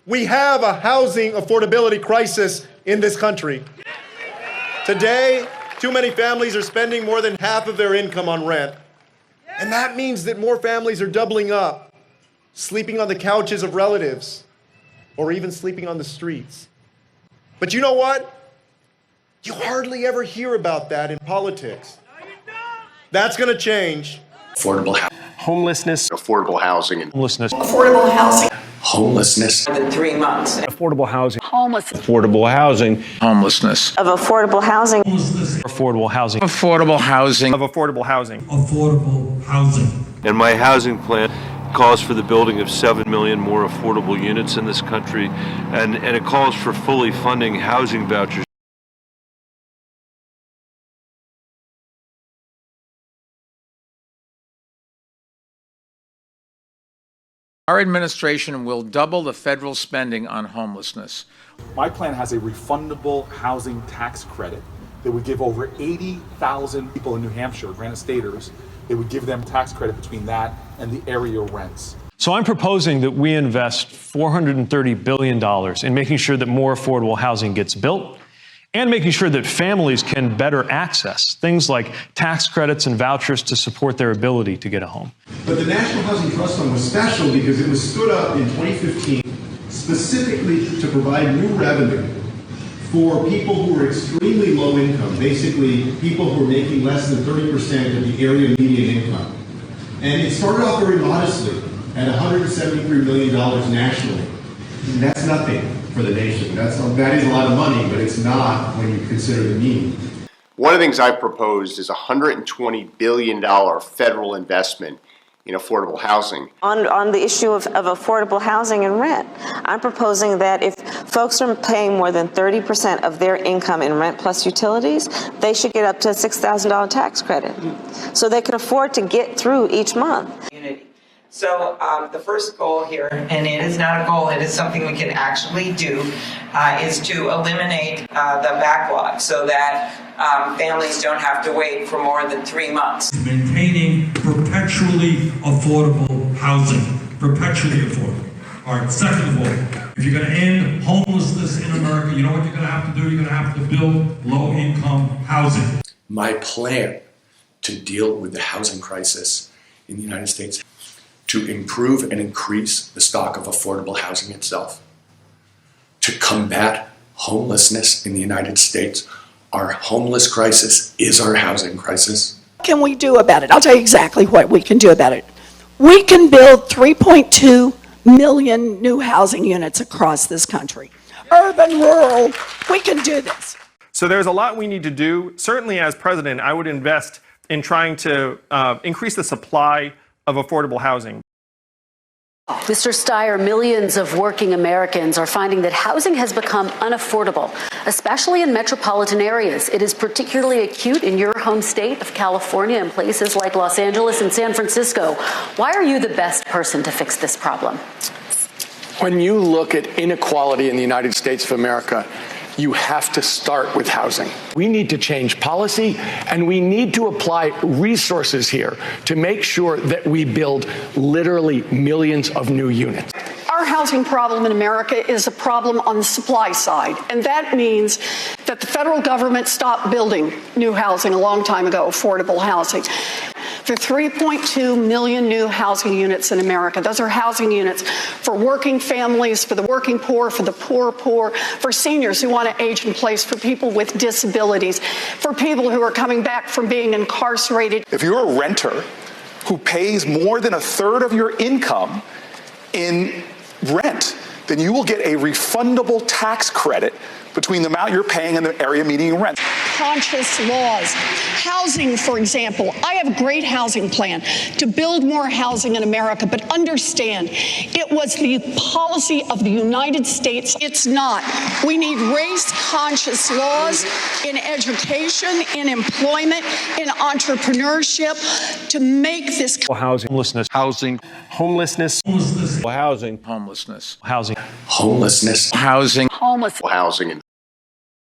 We have a housing affordability crisis in this country. Today, too many families are spending more than half of their income on rent. And that means that more families are doubling up, sleeping on the couches of relatives, or even sleeping on the streets. But you know what? You hardly ever hear about that in politics. That's going to change. Affordable housing. Homelessness. Affordable housing. Homelessness. Affordable housing. Homelessness. More than 3 months. Affordable housing. Homeless. Affordable housing. Homelessness. Of affordable housing. Affordable housing. Affordable housing. Of affordable housing. Affordable housing. And my housing plan calls for the building of 7 million more affordable units in this country, and it calls for fully funding housing vouchers. Our administration will double the federal spending on homelessness. My plan has a refundable housing tax credit that would give over 80,000 people in New Hampshire, Granite Staters, it would give them tax credit between that and the area rents. So I'm proposing that we invest $430 billion in making sure that more affordable housing gets built and making sure that families can better access things like tax credits and vouchers to support their ability to get a home. But the National Housing Trust Fund was special because it was stood up in 2015 specifically to provide new revenue for people who were extremely low income, basically people who were making less than 30% of the area median income. And it started off very modestly at $173 million nationally. And that's nothing for the nation. That is a lot of money, but it's not when you consider the need. One of the things I've proposed is a $120 billion federal investment in affordable housing. On the issue of affordable housing and rent, I'm proposing that if folks are paying more than 30% of their income in rent plus utilities, they should get up to a $6,000 tax credit so they can afford to get through each month. So the first goal here, and it is not a goal, it is something we can actually do, is to eliminate the backlog so that families don't have to wait for more than 3 months. Maintaining perpetually affordable housing. Perpetually affordable. All right, second of all, if you're going to end homelessness in America, you know what you're going to have to do? You're going to have to build low-income housing. My plan to deal with the housing crisis in the United States, to improve and increase the stock of affordable housing itself, to combat homelessness in the United States. Our homeless crisis is our housing crisis. What can we do about it? I'll tell you exactly what we can do about it. We can build 3.2 million new housing units across this country. Urban, rural, we can do this. So there's a lot we need to do. Certainly as president, I would invest in trying to increase the supply of affordable housing. Mr. Steyer, millions of working Americans are finding that housing has become unaffordable, especially in metropolitan areas. It is particularly acute in your home state of California and places like Los Angeles and San Francisco. Why are you the best person to fix this problem? When you look at inequality in the United States of America, you have to start with housing. We need to change policy, and we need to apply resources here to make sure that we build literally millions of new units. Our housing problem in America is a problem on the supply side, and that means that the federal government stopped building new housing a long time ago, affordable housing. There are 3.2 million new housing units in America. Those are housing units for working families, for the working poor, for the poor, for seniors who want to age in place, for people with disabilities, for people who are coming back from being incarcerated. If you're a renter who pays more than a third of your income in rent, then you will get a refundable tax credit between the amount you're paying and the area median rent. Conscious laws. Housing, for example. I have a great housing plan to build more housing in America, but understand, it was the policy of the United States. It's not. We need race-conscious laws in education, in employment, in entrepreneurship to make this Housing. Homelessness. Housing. Homelessness. Homelessness. Housing. Homelessness. Housing. Homelessness. Housing. Homeless. Housing.